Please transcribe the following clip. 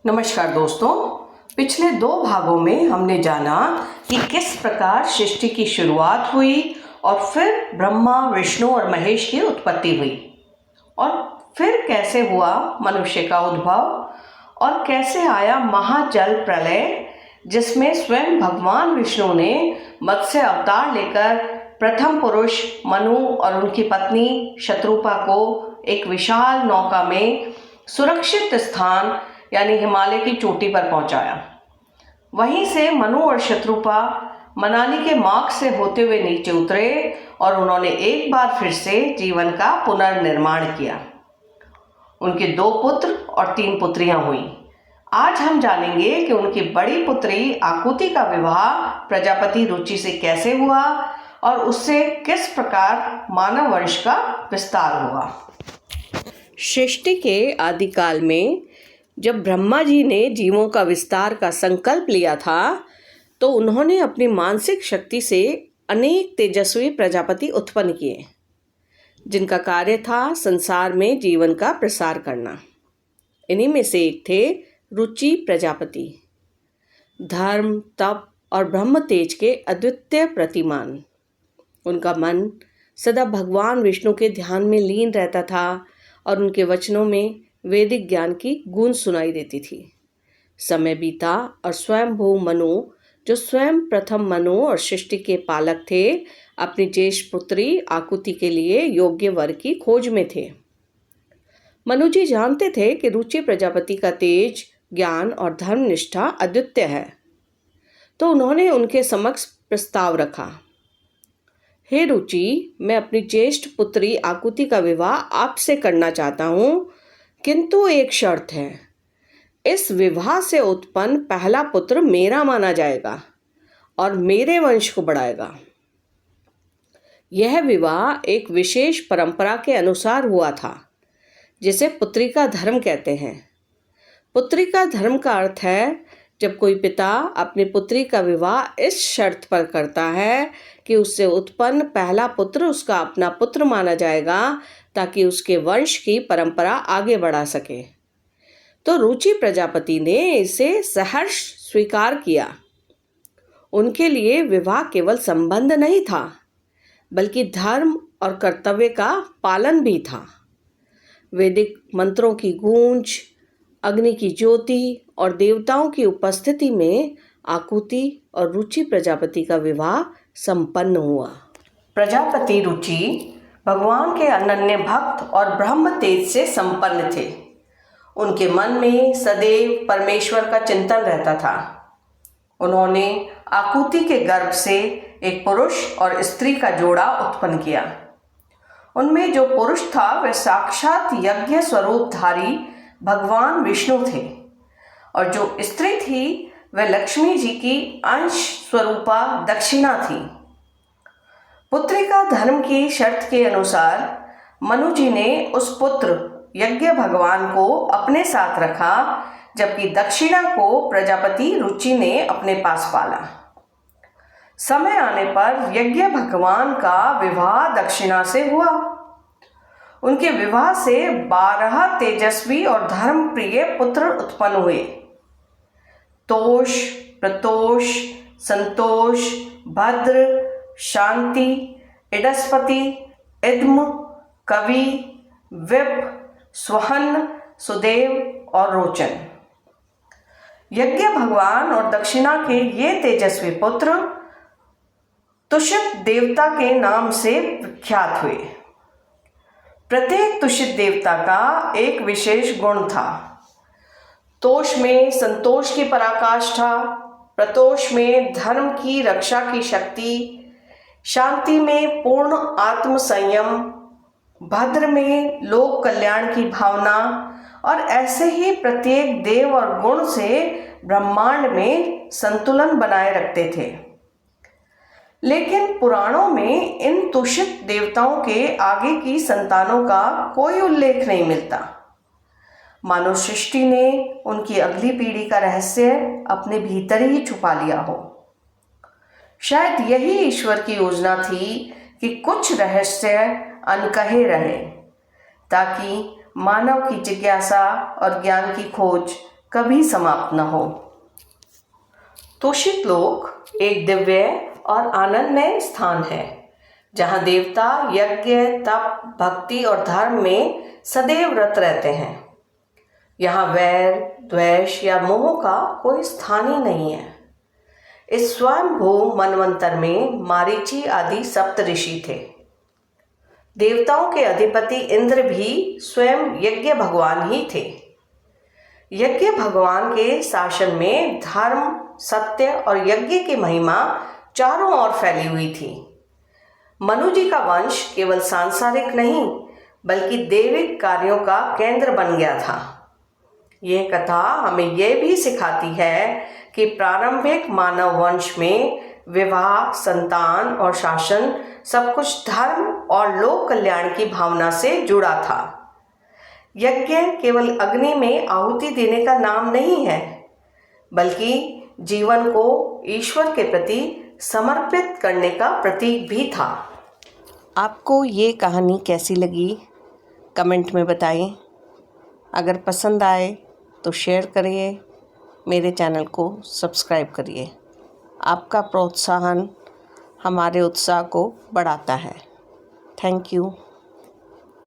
नमस्कार दोस्तों। पिछले 2 भागों में हमने जाना कि किस प्रकार सृष्टि की शुरुआत हुई और फिर ब्रह्मा, विष्णु और महेश की उत्पत्ति हुई और फिर कैसे हुआ मनुष्य का उद्भव और कैसे आया महाजल प्रलय, जिसमें स्वयं भगवान विष्णु ने मत्स्य अवतार लेकर प्रथम पुरुष मनु और उनकी पत्नी शत्रुपा को एक विशाल नौका में सुरक्षित स्थान यानी हिमालय की चोटी पर पहुंचाया। वहीं से मनु और शत्रुपा मनाली के मार्ग से होते हुए नीचे उतरे और उन्होंने एक बार फिर से जीवन का पुनर्निर्माण किया। उनके 2 पुत्र और 3 पुत्रियां हुई। आज हम जानेंगे कि उनकी बड़ी पुत्री आकुति का विवाह प्रजापति रुचि से कैसे हुआ और उससे किस प्रकार मानव वंश का विस्तार हुआ। सृष्टि के आदिकाल में जब ब्रह्मा जी ने जीवों का विस्तार का संकल्प लिया था तो उन्होंने अपनी मानसिक शक्ति से अनेक तेजस्वी प्रजापति उत्पन्न किए, जिनका कार्य था संसार में जीवन का प्रसार करना। इन्हीं में से एक थे रुचि प्रजापति, धर्म, तप और ब्रह्म तेज के अद्वितीय प्रतिमान। उनका मन सदा भगवान विष्णु के ध्यान में लीन रहता था और उनके वचनों में वैदिक ज्ञान की गूंज सुनाई देती थी। समय बीता और स्वयंभू मनु, जो स्वयं प्रथम मनु और सृष्टि के पालक थे, अपनी ज्येष्ठ पुत्री आकुति के लिए योग्य वर की खोज में थे। मनु जी जानते थे कि रुचि प्रजापति का तेज, ज्ञान और धर्मनिष्ठा अद्वितीय है, तो उन्होंने उनके समक्ष प्रस्ताव रखा। हे रुचि, मैं अपनी ज्येष्ठ पुत्री आकुति का विवाह आपसे करना चाहता हूँ, किंतु एक शर्त है। इस विवाह से उत्पन्न पहला पुत्र मेरा माना जाएगा और मेरे वंश को बढ़ाएगा। यह विवाह एक विशेष परंपरा के अनुसार हुआ था, जिसे पुत्री का धर्म कहते हैं। पुत्री का धर्म का अर्थ है जब कोई पिता अपनी पुत्री का विवाह इस शर्त पर करता है कि उससे उत्पन्न पहला पुत्र उसका अपना पुत्र माना जाएगा ताकि उसके वंश की परंपरा आगे बढ़ा सके। तो रुचि प्रजापति ने इसे सहर्ष स्वीकार किया। उनके लिए विवाह केवल संबंध नहीं था, बल्कि धर्म और कर्तव्य का पालन भी था। वैदिक मंत्रों की गूंज, अग्नि की ज्योति और देवताओं की उपस्थिति में आकुति और रुचि प्रजापति का विवाह संपन्न हुआ। प्रजापति रुचि भगवान के अनन्य भक्त और ब्रह्म तेज से संपन्न थे। उनके मन में सदैव परमेश्वर का चिंतन रहता था। उन्होंने आकुति के गर्भ से एक पुरुष और स्त्री का जोड़ा उत्पन्न किया। उनमें जो पुरुष था वह साक्षात यज्ञ स्वरूपधारी भगवान विष्णु थे और जो स्त्री थी वह लक्ष्मी जी की अंश स्वरूपा दक्षिणा थी। पुत्री का धर्म की शर्त के अनुसार मनु जी ने उस पुत्र यज्ञ भगवान को अपने साथ रखा, जबकि दक्षिणा को प्रजापति रुचि ने अपने पास पाला। समय आने पर यज्ञ भगवान का विवाह दक्षिणा से हुआ। उनके विवाह से 12 तेजस्वी और धर्म प्रिय पुत्र उत्पन्न हुए। तोष, प्रतोष, संतोष, भद्र, शांति, इडस्पति, इद्म, कवि, विप, स्वहन, सुदेव और रोचन। यज्ञ भगवान और दक्षिणा के ये तेजस्वी पुत्र तुषित देवता के नाम से विख्यात हुए। प्रत्येक तुषित देवता का एक विशेष गुण था। तोष में संतोष की पराकाष्ठा, प्रतोष में धर्म की रक्षा की शक्ति, शांति में पूर्ण आत्म संयम, भद्र में लोक कल्याण की भावना और ऐसे ही प्रत्येक देव और गुण से ब्रह्मांड में संतुलन बनाए रखते थे। लेकिन पुराणों में इन तुषित देवताओं के आगे की संतानों का कोई उल्लेख नहीं मिलता। मानव सृष्टि ने उनकी अगली पीढ़ी का रहस्य अपने भीतर ही छुपा लिया हो। शायद यही ईश्वर की योजना थी कि कुछ रहस्य अनकहे रहे, ताकि मानव की जिज्ञासा और ज्ञान की खोज कभी समाप्त न हो। तोषित लोक एक दिव्य और आनंदमय स्थान है जहाँ देवता यज्ञ, तप, भक्ति और धर्म में सदैव रत रहते हैं। यहाँ वैर, द्वेष या मोह का कोई स्थान ही नहीं है। इस स्वयंभू मनवंतर में मारीची आदि सप्त ऋषि थे। देवताओं के अधिपति इंद्र भी स्वयं यज्ञ भगवान ही थे। यज्ञ भगवान के शासन में धर्म, सत्य और यज्ञ की महिमा चारों ओर फैली हुई थी। मनु जी का वंश केवल सांसारिक नहीं बल्कि दैविक कार्यों का केंद्र बन गया था। यह कथा हमें यह भी सिखाती है कि प्रारंभिक मानव वंश में विवाह, संतान और शासन सब कुछ धर्म और लोक कल्याण की भावना से जुड़ा था। यज्ञ केवल अग्नि में आहुति देने का नाम नहीं है बल्कि जीवन को ईश्वर के प्रति समर्पित करने का प्रतीक भी था। आपको ये कहानी कैसी लगी कमेंट में बताएं। अगर पसंद आए तो शेयर करिए, मेरे चैनल को सब्सक्राइब करिए। आपका प्रोत्साहन हमारे उत्साह को बढ़ाता है। Thank you.